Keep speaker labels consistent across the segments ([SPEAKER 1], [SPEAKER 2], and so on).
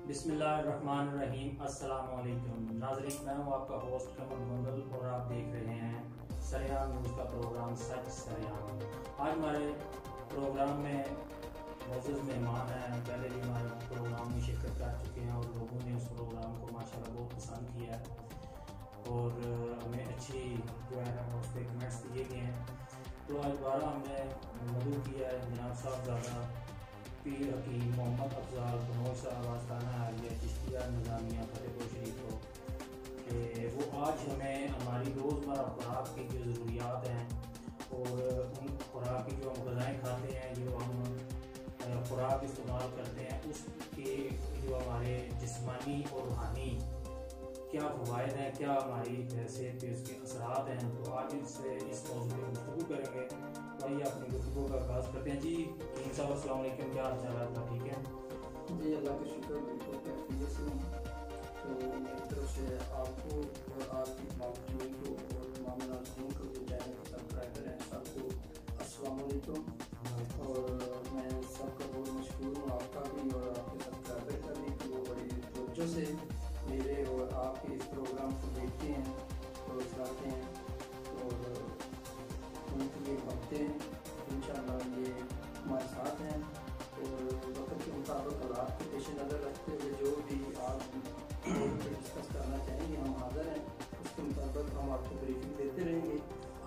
[SPEAKER 1] बिस्मिल्लाहिर्रहमानिर्रहीम। अस्सलाम वालेकुम नाज़रीन, मैं हूँ आपका होस्ट कमर मंगल और आप देख रहे हैं सरेआम न्यूज़ का प्रोग्राम सच सरेआम। आज हमारे प्रोग्राम में मोअज़्ज़ज़ मेहमान हैं। पहले भी हमारे प्रोग्राम में शिरकत कर चुके हैं और लोगों ने उस प्रोग्राम को माशाल्लाह बहुत पसंद किया है और हमें अच्छी जो है उस पर कमेंट्स दिए गए हैं। तो आज दोबारा हमने मदू किया है जनाब साहबजादा पीर हकीम मोहम्मद अफजाल बनोश साहब आस्ताना आलिया चिश्तिया निज़ामिया फतेहपुर शरीफ को कि वो आज हमें हमारी रोज़मर्रा खुराक की जो ज़रूरियात हैं और उन खुराक की जो हम ग़िज़ाएँ खाते हैं, जो हम खुराक इस्तेमाल करते हैं, उसके जो हमारे जिस्मानी और रूहानी क्या फ़वाइद हैं, क्या हमारी सेहत पे उसके असरात हैं। तो आज इससे इस मौजूद पर गुफ्तगू करेंगे। भाई अपनी गुफ्तगू का आगाज़ करते हैं। जी कीम साहब अस्सलाम वालेकुम, क्या हाल चाल है? ठीक है
[SPEAKER 2] जी, अल्लाह का शुक्र, बिल्कुल कैफियत से हूँ। तो मेरी तरफ से आपको और आपकी तमाम टीम को और तमाम नाज़रीन को जो चैनल को सब्सक्राइबर हैं सबको अस्सलाम वालेकुम। और मैं सबका बहुत मशहूर हूँ, आपका भी और आपके सब्सक्राइबर का भी, कि वो बड़ी तवज्जो से मेरे और आपके इस प्रोग्राम को देखते हैं और चलाते हैं और उनके लिए बनते हैं। इंशाअल्लाह ये हमारे साथ हैं और वक्त के मुताबिक हालात को पेश नज़र रखते हुए जो भी आप डिस्कस करना चाहेंगे हम हाज़िर हैं। उसके मुताबिक हम आपको ब्रीफिंग देते रहेंगे।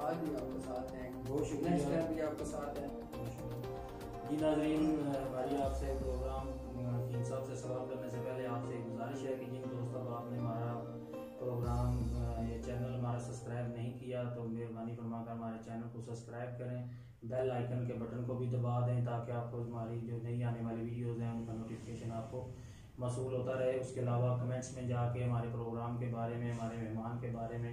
[SPEAKER 2] आज भी आपके साथ हैं,
[SPEAKER 1] बहुत शुक्रिया।
[SPEAKER 2] नेक्स्ट टाइम भी आपके साथ हैं।
[SPEAKER 1] जी नाज़रीन, हमारी आपसे प्रोग्राम कीम साहब से सवाल करने से पहले आपसे एक गुजारिश है कि जिन दोस्तों को आपने हमारा प्रोग्राम ये चैनल हमारा सब्सक्राइब नहीं किया तो मेहरबानी फरमाकर हमारे चैनल को सब्सक्राइब करें, बेल आइकन के बटन को भी दबा दें ताकि आपको हमारी जो नई आने वाली वीडियोज़ हैं उनका नोटिफिकेशन आपको मौसूल होता रहे। उसके अलावा कमेंट्स में जाके हमारे प्रोग्राम के बारे में, हमारे मेहमान के बारे में,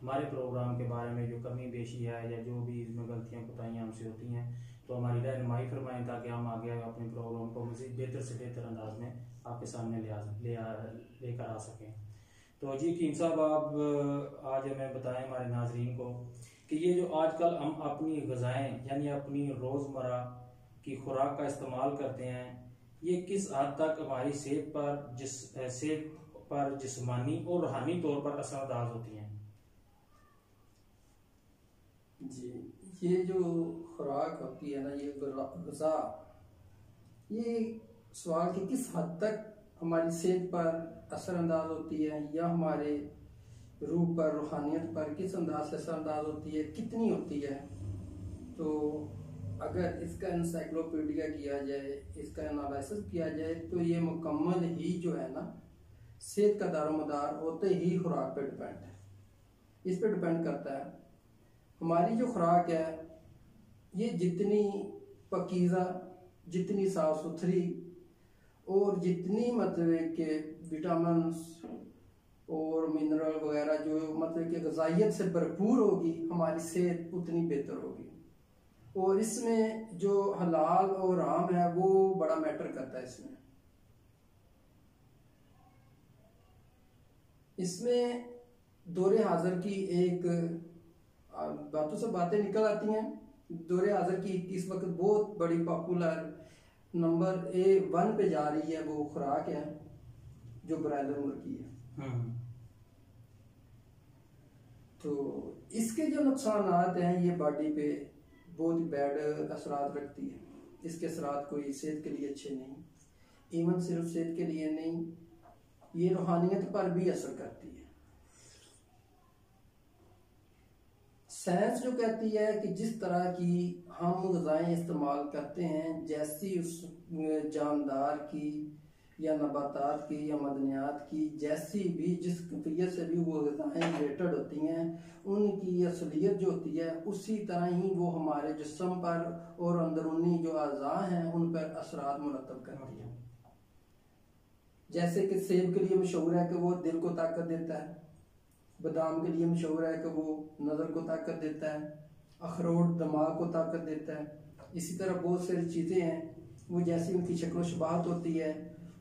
[SPEAKER 1] हमारे प्रोग्राम के बारे में जो कमी बेशी है या जो भी इसमें गलतियाँ कोताहियाँ हमसे होती हैं तो हमारी रहनुमाई फरमाएँ ताकि हम आगे अपने प्रोग्राम को मज़ीद बेहतर से बेहतर अंदाज में आपके सामने लेकर आ सकें। तो जी कीम साहब, आप आज हमें बताएं हमारे नाजरीन को कि ये जो आजकल हम अपनी ग़िज़ाएँ यानी अपनी रोज़मर्रा की खुराक का इस्तेमाल करते हैं, ये किस हद तक हमारी सेहत पर जिस्मानी और रूहानी तौर पर असरअंदाज होती हैं?
[SPEAKER 2] जी, ये जो खुराक होती है ना, ये ग़िज़ा, ये सवाल कि किस हद तक हमारी सेहत पर असरअंदाज होती है या हमारे रूह पर, रूहानियत पर किस अंदाज से असरअंदाज होती है, कितनी होती है। तो अगर इसका इंसाइक्लोपीडिया किया जाए, इसका एनालिसिस किया जाए तो ये मुकम्मल ही जो है ना सेहत का दारोमदार होते ही खुराक पे डिपेंड है। इस पे डिपेंड करता है हमारी जो खुराक है ये जितनी पकीज़ा, जितनी साफ सुथरी और जितनी मतलब के विटामिन्स और मिनरल वगैरह जो मतलब कि ग़िज़ाइयत से भरपूर होगी, हमारी सेहत उतनी बेहतर होगी। और इसमें जो हलाल और हराम है वो बड़ा मैटर करता है। इसमें दौरे हाजिर की एक बातों से बातें निकल आती हैं। दौरे हाजिर की इस वक्त बहुत बड़ी पॉपुलर नंबर 1 पे जा रही है, वो खुराक है जो ब्रायलर मुर्गी है। तो इसके जो नुकसानात हैं ये बॉडी पे बहुत बैड असरात रखती है। इसके असरात कोई सेहत के लिए अच्छे नहीं, इवन सिर्फ सेहत के लिए नहीं, ये रूहानियत पर भी असर करती है। साइंस जो कहती है कि जिस तरह की हम ग़िज़ाएँ इस्तेमाल करते हैं, जैसी उस जानदार की या नबातात की या मदनियात की जैसी भी जिस कैफियत से भी वो ग़िज़ाएँ रिलेटेड होती हैं, उनकी असलियत जो होती है उसी तरह ही वो हमारे जिस्म पर और अंदरूनी जो अज़ा हैं उन पर असरात मुरतब करती हैं। जैसे कि सेब के लिए मशहूर है कि वो दिल को ताकत देता है, बादाम के लिए मशहूर है कि वो नज़र को ताकत देता है, अखरोट दिमाग को ताकत देता है। इसी तरह बहुत सारी चीज़ें हैं वो जैसी उनकी शक्ल शबाहत होती है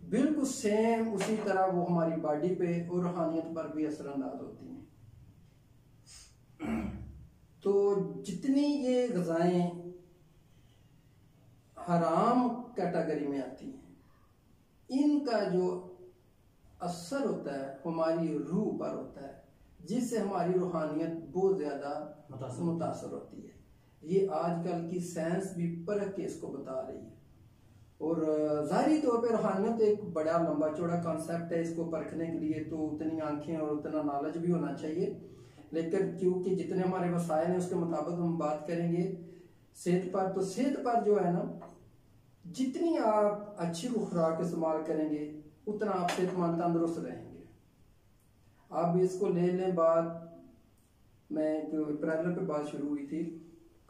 [SPEAKER 2] बिल्कुल सेम उसी तरह वो हमारी बॉडी पे और रूहानियत पर भी असरअंदाज होती हैं। तो जितनी ये ग़िज़ाएँ हराम कैटेगरी में आती हैं, इनका जो असर होता है हमारी रूह पर होता है, जिससे हमारी रूहानियत बहुत ज्यादा मुतासर होती है। ये आजकल की साइंस भी परख के इसको बता रही है। और ज़ाहिरी तौर पे रूहानियत एक बड़ा लंबा चौड़ा कॉन्सेप्ट है, इसको परखने के लिए तो उतनी आंखें और उतना नॉलेज भी होना चाहिए, लेकिन क्योंकि जितने हमारे वसाइल हैं उसके मुताबिक हम बात करेंगे सेहत पर। तो सेहत पर जो है ना, जितनी आप अच्छी खुराक इस्तेमाल करेंगे उतना आप सेहतमंद तंदुरुस्त रहेंगे। आप इसको ले लें बात, मैं ब्रायलर पे बात शुरू हुई थी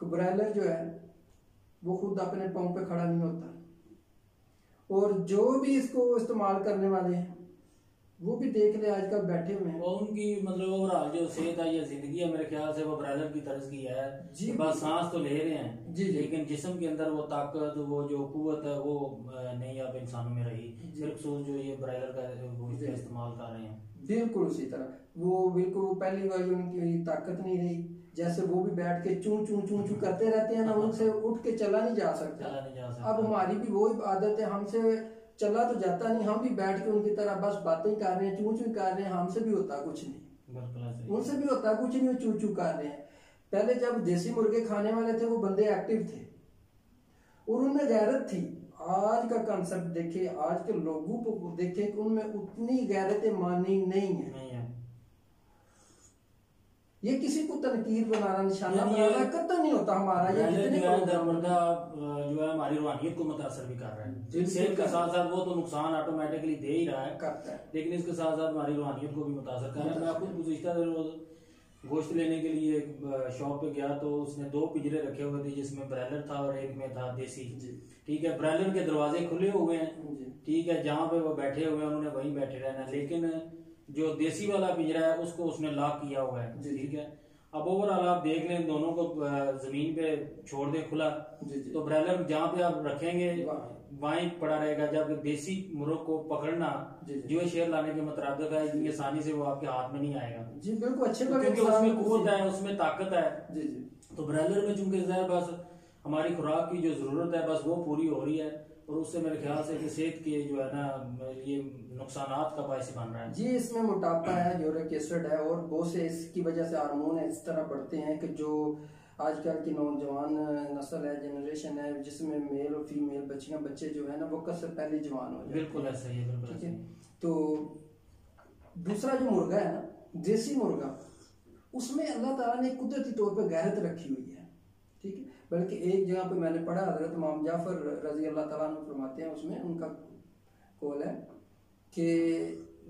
[SPEAKER 2] कि ब्रायलर जो है वो खुद अपने पाँव पे खड़ा नहीं होता, और जो भी इसको इस्तेमाल करने वाले हैं वो भी देख ले आजकल बैठे हुए हैं।
[SPEAKER 1] और उनकी मतलब ओवरऑल जो सेहत है या जिंदगी है, मेरे ख्याल से वो ब्रायलर की तरह की है जी। बस सांस तो ले रहे हैं जी, लेकिन जिस्म के अंदर वो ताकत, वो जो कुव्वत है वो नहीं अब इंसानों में रही, सिर्फ जो ये ब्रायलर का वो इस्तेमाल कर रहे हैं।
[SPEAKER 2] बिल्कुल उसी तरह वो बिल्कुल पहली बार उनकी ताकत नहीं रही, जैसे वो भी बैठ के चूं चूं चूं चूं करते रहते हैं ना, उनसे उठ के चला नहीं जा सकता। अब हमारी भी वही आदत है, हमसे चला तो जाता नहीं, हम भी बैठ के उनकी तरह बस बातें कर रहे हैं, चूं चूं कर रहे हैं, हमसे भी होता कुछ नहीं, उनसे भी होता कुछ नहीं, चूं चूं कर रहे हैं। पहले जब देसी मुर्गे खाने वाले थे वो बंदे एक्टिव थे और उनमें गैरत थी। आज का कंसेप्ट देखे, आज के लोगों को देखे कि उनमें उतनी गैरत मानी नहीं है। ये किसी को तनकीर बनाना, निशाना बनाना कतई नहीं होता हमारा। ये जितने
[SPEAKER 1] जो है हमारी रूहानियत को मुतासर भी कर रहा है, सेहत के साथ साथ वो तो नुकसान ऑटोमेटिकली दे ही रहा है
[SPEAKER 2] करता है,
[SPEAKER 1] लेकिन इसके साथ साथ हमारी रूहानियत को भी मुतासर कर रहा है। मैं खुद गुज़िश्ता गोश्त लेने के लिए एक शॉप पे गया तो उसने 2 पिंजरे रखे हुए थे, जिसमें ब्रायलर था और एक में था देसी। ठीक है, ब्रायलर के दरवाजे खुले हुए हैं, ठीक है, जहाँ पे वो बैठे हुए हैं उन्होंने वहीं बैठे रहना, लेकिन जो देसी वाला पिंजरा है उसको उसने लॉक किया हुआ है। ठीक है, अब ओवरऑल आप देख लें, दोनों को जमीन पे छोड़ दे खुला तो ब्रायलर जहाँ पे आप रखेंगे वहीं पड़ा रहेगा, जब देसी मुर्ग को पकड़ना जो है शेर लाने के मुताबिक है, इतनी आसानी से वो आपके हाथ में नहीं आएगा
[SPEAKER 2] जी। बिल्कुल अच्छे,
[SPEAKER 1] क्योंकि उसमें कुव्वत है, उसमें ताकत है जी। तो ब्रायलर में चूंकि बस हमारी खुराक की जो जरूरत है बस वो पूरी हो रही है, और उससे मेरे ख्याल से कि सेहत के जो है ना ये नुकसानात का बायस बन रहा है
[SPEAKER 2] जी। इसमें मोटापा है, यूरिक एसिड है, और बहुत से इसकी वजह से हार्मोन है इस तरह बढ़ते हैं कि जो आजकल की नौजवान नस्ल है, जनरेशन है, जिसमें मेल और फीमेल बच्चियां बच्चे जो है ना वो कब से पहले जवान हो जाते हैं।
[SPEAKER 1] बिल्कुल ऐसा ही है, बिल्कुल
[SPEAKER 2] ठीक है। तो दूसरा जो मुर्गा है ना, देसी मुर्गा, उसमें अल्लाह ताला ने कुदरती तौर पर गैरत रखी हुई है। ठीक है, बल्कि एक जगह पे मैंने पढ़ा, हजरत इमाम जाफर रजी अल्लाह ताला अन्हु फरमाते हैं, उसमें उनका कौल है कि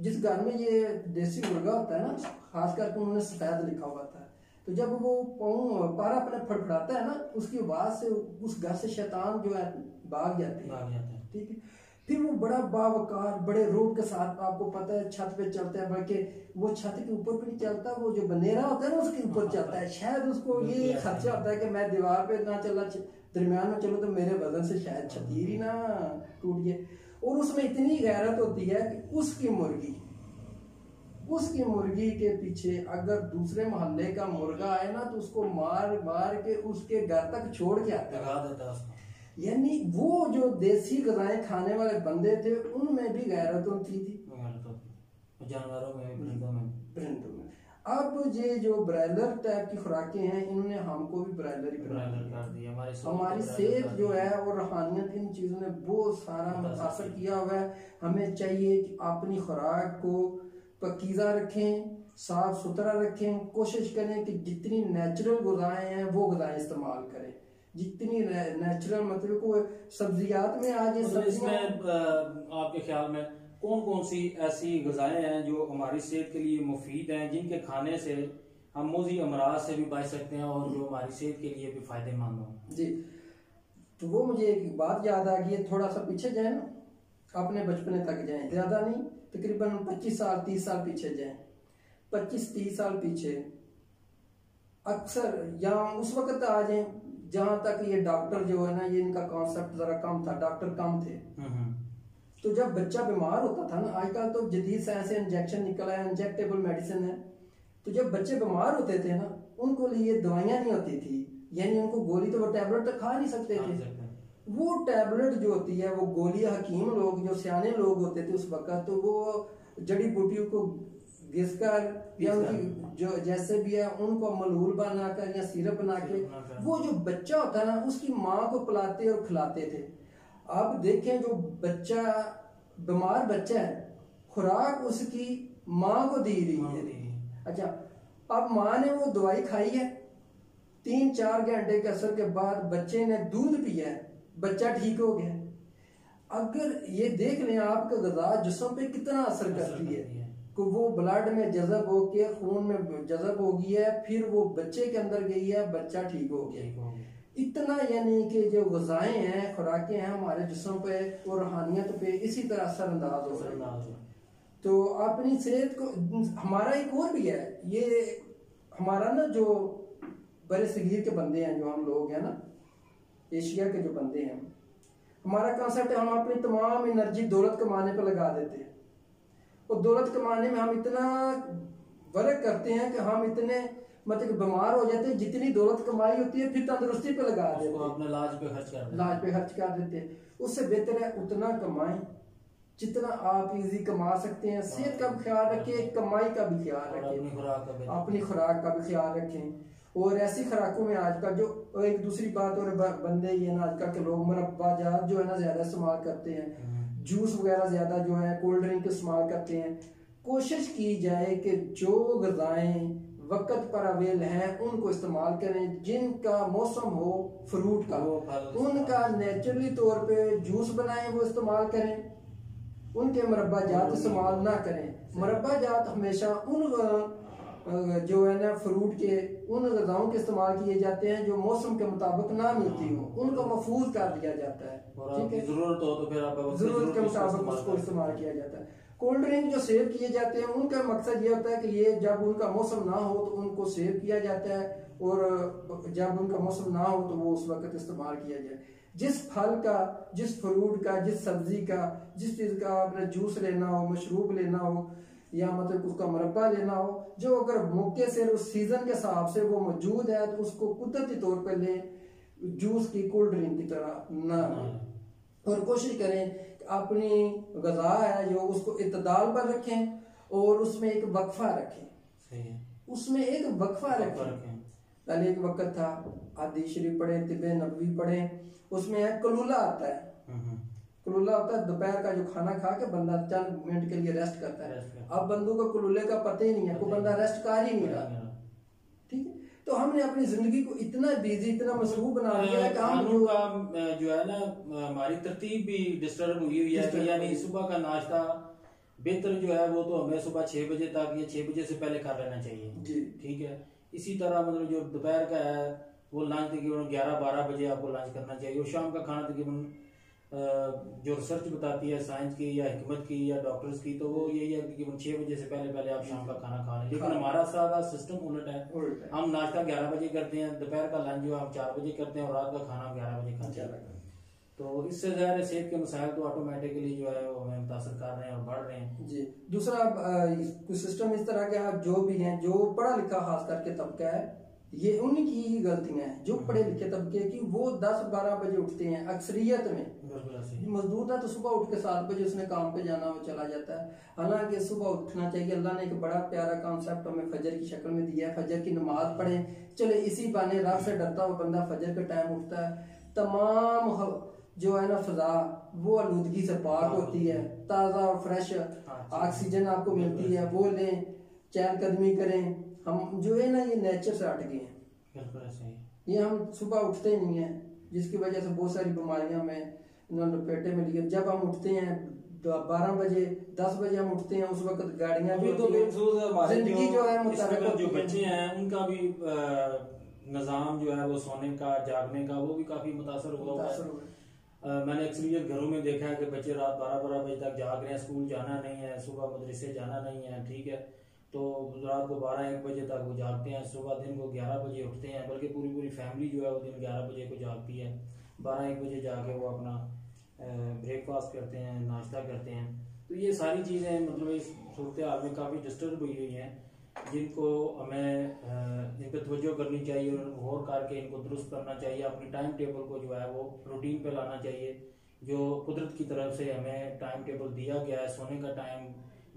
[SPEAKER 2] जिस घर में ये देसी मुर्गा होता है ना, खास करके उन्होंने सफेद लिखा हुआ था, तो जब वो पारा अपने फड़फड़ाता है ना, उसकी आवाज से उस घर से शैतान जो है भाग जाते हैं। ठीक है, फिर वो बड़ा बावकार बड़े रोब के साथ, आपको पता है, छत पे चलता है, बल्कि वो छत के ऊपर भी नहीं चलता, वो जो बनेरा होता है ना उसके ऊपर चलता है। शायद उसको ये खर्चा होता है कि मैं दीवार पे ना चला, दरमियान में चलो तो मेरे वजन से शायद छतीर ही ना टूट गए। और उसमें इतनी गैरत होती है कि उसकी मुर्गी के पीछे अगर दूसरे मोहल्ले का मुर्गा आए ना तो उसको मार मार के उसके घर तक छोड़ के आता है। यानी वो जो देसी गजाएं खाने वाले बंदे थे उनमें भी गैरत होती थी,
[SPEAKER 1] जानवरों में,
[SPEAKER 2] परिंदों में। अब ये जो ब्रायलर टाइप की खुराकें हैं, इन्होंने हमको भी ब्रायलर
[SPEAKER 1] कर दिया।
[SPEAKER 2] हमारी सेहत जो है और रूहानियत, इन चीज़ों ने बहुत सारा मुतासर किया हुआ है। हमें चाहिए कि अपनी खुराक को पकीज़ा रखें, साफ सुथरा रखें, कोशिश करें कि जितनी नेचुरल गुज़ाएं हैं वो गुज़ाएं इस्तेमाल करें, जितनी नेचुरल, मतलब को सब्जियात में आज
[SPEAKER 1] इसमें आपके ख्याल में कौन कौन सी ऐसी ग़िज़ाएं हैं जो हमारी सेहत के लिए मुफीद हैं, जिनके खाने से हम मुज़ी अमराज से भी बच सकते हैं और जो हमारी सेहत के लिए भी फ़ायदेमंद हों
[SPEAKER 2] जी? तो वो मुझे एक बात याद आ गई, थोड़ा सा पीछे जाए ना, अपने बचपने तक जाएं, ज़्यादा नहीं, तकरीबन 25 साल 30 साल पीछे जाएं, 25-30 साल पीछे, अक्सर या उस वक्त आ जाएं जहाँ तक ये डॉक्टर जो है ना, ये इनका कॉन्सेप्ट ज़रा कम था, डॉक्टर कम थे। तो जब बच्चा बीमार होता था ना, आजकल तो जदीद साइंस से इंजेक्शन निकला है, इंजेक्टेबल मेडिसिन है, तो जब बच्चे बीमार होते थे ना, उनको लिए दवाइयाँ नहीं होती थी, यानी उनको गोली तो वो टैबलेट तो खा नहीं सकते थे, वो टैबलेट जो होती है, वो गोलियां हकीम लोग जो सियाने लोग होते थे उस वक्त, तो वो जड़ी बूटियों को घिसकर या उनकी जो जैसे भी है उनको मलहूल बनाकर या सिरप बना के वो जो बच्चा होता है ना उसकी माँ को पिलाते और खिलाते थे। अब देखें जो बच्चा बीमार बच्चा है, खुराक उसकी माँ को दी रही है। अच्छा, अब माँ ने वो दवाई खाई है, 3-4 घंटे के असर के बाद बच्चे ने दूध पिया है, बच्चा ठीक हो गया। अगर ये देख लें आपका ग़िज़ा जिस्म पे कितना असर करती है कि वो ब्लड में जज़ब हो के खून में जज़ब हो गई है, फिर वो बच्चे के अंदर गई है, बच्चा ठीक हो गया। इतना यानी कि जो ग़िज़ाएं हैं, खुराकें हैं हमारे जिस्म पे और रूहानियत पे इसी तरह असरअंदाज हो रही है। तो अपनी सेहत को, हमारा एक और भी है, ये हमारा ना जो बड़े सगीर के बंदे हैं, जो हम लोग हैं ना एशिया के जो बंदे हैं, हमारा कंसेप्ट है हम अपनी तमाम एनर्जी दौलत कमाने पे लगा देते हैं और दौलत कमाने में हम इतना वर्क करते हैं कि हम इतने मतलब बीमार हो जाते हैं, जितनी दौलत कमाई होती है फिर तंदुरुस्ती पे लगा देते हैं,
[SPEAKER 1] अपने इलाज पे खर्च कर
[SPEAKER 2] देते हैं। उससे बेहतर है उतना कमाएं जितना आप इजी कमा सकते हैं। सेहत का भी ख्याल रखें, कमाई का भी ख्याल रखें, अपनी खुराक का भी ख्याल रखें। और ऐसी खुराकों में आज का जो एक दूसरी बात और बंदे ये ना आज का के लोग मुरब्बा जात जो है ना ज्यादा इस्तेमाल करते हैं, जूस वगैरह ज्यादा जो है कोल्ड ड्रिंक इस्तेमाल करते हैं। कोशिश की जाए कि जो ग़िज़ाएं वक्त पर अवेल हैं उनको इस्तेमाल करें, जिनका मौसम हो फ्रूट का उनका नेचुरली तौर पे जूस बनाएं वो इस्तेमाल करें, उनके मुरब्बा जात इस्तेमाल ना करें। मुरब्बा जात हमेशा उन जो है ना फ्रूट के उन ग़िज़ाओं के इस्तेमाल किए जाते हैं जो मौसम के मुताबिक ना मिलती हो, उनको महफूज कर दिया जाता है, ठीक है,
[SPEAKER 1] जरूरत हो तो फिर आप
[SPEAKER 2] जरूरत के मुताबिक उसको इस्तेमाल किया जाता है। कोल्ड ड्रिंक जो सेव किए जाते हैं उनका मकसद ये होता है कि ये जब उनका मौसम ना हो तो उनको सेव किया जाता है और जब उनका मौसम ना हो तो वो उस वक्त इस्तेमाल किया जाए। जिस फल का, जिस फ्रूट का, जिस सब्जी का, जिस चीज़ का आपने जूस लेना हो, मशरूब लेना हो या मतलब उसका मुरब्बा लेना हो, जो अगर मौके से उस सीजन के हिसाब से वो मौजूद है तो उसको कुदरती तौर पर लें, जूस की कोल्ड ड्रिंक की तरह ना लें। और कोशिश करें अपनी ग़िज़ा है जो उसको इत्तदाल पर रखें और उसमें एक वक्फा रखें, उसमें एक वक्फा रखें। पहले एक वक्त था हदीस शरीफ पढ़े, तिब्बे नबवी पढ़े, उसमें है कलूला आता है, कलूला होता है दोपहर का जो खाना खा के बंदा चंद मिनट के लिए रेस्ट करता है। अब बंदों को कलूले का पता ही नहीं है, कोई बंदा रेस्ट कर ही नहीं रहा, ठीक है। तो हमने अपनी जिंदगी को इतना बिजी, इतना मसरूफ बना लिया है कि हम
[SPEAKER 1] का जो है ना हमारी तरतीब भी डिस्टर्ब हुई है, यानी सुबह का नाश्ता बेहतर जो है वो तो हमें सुबह 6 बजे तक या 6 बजे से पहले कर लेना चाहिए
[SPEAKER 2] जी,
[SPEAKER 1] ठीक है। इसी तरह मतलब जो दोपहर का है वो लंच तकरीबन 11-12 बजे आपको लंच करना चाहिए और शाम का खाना तकरीबन जो रिसर्च बताती है साइंस की या हिकमत की या डॉक्टर्स की, तो वो यही है कि 6 बजे से पहले आप शाम का खाना खा लें। लेकिन हमारा सारा सिस्टम उलट है, हम नाश्ता 11 बजे करते हैं, दोपहर का लंच जो हम 4 बजे करते हैं और रात का खाना 11 बजे खाते हैं। तो इससे ज़्यादा सेहत के मसाइल तो ऑटोमेटिकली जो है वो हमें मुतासर कर रहे हैं और बढ़ रहे हैं
[SPEAKER 2] जी। दूसरा कुछ सिस्टम इस तरह के आप जो भी हैं, जो पढ़ा लिखा खास करके तबका है, ये उनकी ही गलतियां हैं जो पढ़े लिखे तबके की। वो 10-12 बजे उठते हैं अक्सरियत में, मजदूर ना तो सुबह उठ के 7 बजे उसने काम पे जाना हो चला जाता है। हालांकि सुबह उठना चाहिए, अल्लाह ने एक बड़ा प्यारा कॉन्सेप्ट हमें फजर की शक्ल में दिया है, फजर की नमाज पढ़ें। चले इसी बहाने रात से डरता हुआ बंदा फजर के टाइम उठता है, तमाम जो है ना फिजा वो आलूदगी से पाक होती है, ताज़ा और फ्रेश ऑक्सीजन आपको मिलती है, वो लें, चहलकदमी करें। हम जो है ना ये नेचर से हट गए हैं, ये हम सुबह उठते नहीं हैं, जिसकी वजह से बहुत सारी बीमारियां हमें पेटे में लिए। जब हम उठते हैं 12 बजे 10 बजे हम उठते हैं, उस वक्त गाड़ियां
[SPEAKER 1] भी तो
[SPEAKER 2] जिंदगी जो है
[SPEAKER 1] जो बच्चे हैं उनका भी निज़ाम जो है वो सोने का जागने का वो भी काफी मुतासर हुआ है। मैंने अक्सरियत घरों में देखा है कि बच्चे रात 12-12 बजे तक जाग रहे हैं, स्कूल जाना नहीं है, सुबह मदरसे जाना नहीं है, ठीक है, तो रात को 12-1 बजे तक वो जागते हैं, सुबह दिन को 11 बजे उठते हैं, बल्कि पूरी फैमिली जो है वो दिन 11 बजे को जागती है, 12-1 बजे जाके वो अपना ब्रेकफास्ट करते हैं, नाश्ता करते हैं। तो ये सारी चीज़ें मतलब इस सूरत हाल में काफ़ी डिस्टर्ब हुई हैं, जिनको हमें इन पर तवज्जो करनी चाहिए और गौर करके इनको दुरुस्त करना चाहिए। अपनी टाइम टेबल को जो है वो रूटीन पे लाना चाहिए। जो कुदरत की तरफ से हमें टाइम टेबल दिया गया है, सोने का टाइम,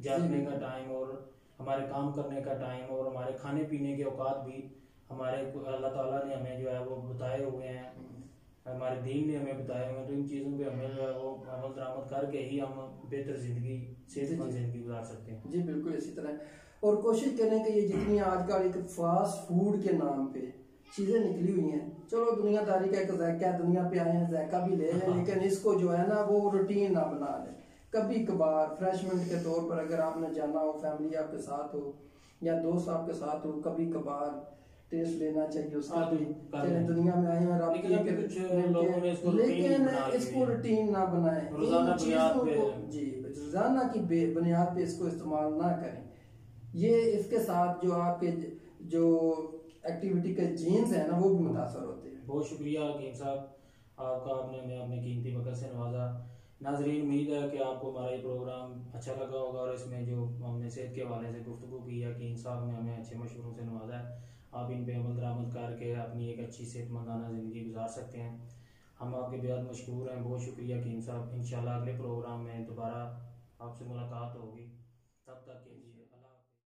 [SPEAKER 1] जागने का टाइम और हमारे काम करने का टाइम और हमारे खाने पीने के औकात भी हमारे अल्लाह ताला ने हमें जो है वो बताए हुए हैं, हमारे दीन ने हमें बताए हुए हैं। तो इन चीज़ों पे हमें जो है वो अमल दरामद करके ही हम बेहतर जिंदगी, सेहतमंद जिंदगी गुजार सकते हैं।
[SPEAKER 2] जी बिल्कुल इसी तरह। और कोशिश करें कि ये जितनी आजकल एक फास्ट फूड के नाम पे चीज़ें निकली हुई हैं, चलो दुनियादारी का एक जायका, दुनिया पे आए हैं जायका भी ले लें, लेकिन इसको जो है ना वो रूटीन ना बना लें। कभी कभार फ्रेशमेंट के तौर पर अगर आपने जाना हो, फैमिली आपके साथ हो या दोस्त आपके साथ हो, कभी कभार टेस्ट लेना चाहिए उसका भी। चले दुनिया में आए हैं और आप लेकिन इसको रूटीन ना बनाए, जी रोजाना की बुनियाद पे इसको इस्तेमाल ना करें। ये इसके साथ जो आपके जो एक्टिविटी के जीन्स है ना वो भी मुतासर होते हैं।
[SPEAKER 1] बहुत शुक्रिया हकीम साहब, आपका आपने हमें अपने कीमती वक्त से नवाजा। नाजरीन, उम्मीद है कि आपको हमारा ये प्रोग्राम अच्छा लगा होगा और इसमें जो हमने सेहत के हवाले से गुफ्तगू की है, हकीम साहब ने हमें अच्छे मशवरों से नवाजा है। आप इन पे अमल दरामद करके अपनी एक अच्छी सेहतमंदाना ज़िंदगी गुजार सकते हैं। हम आपके बेहद मशकूर हैं, बहुत शुक्रिया हकीम साहब। इंशाल्लाह अगले प्रोग्राम में दोबारा आपसे मुलाकात होगी।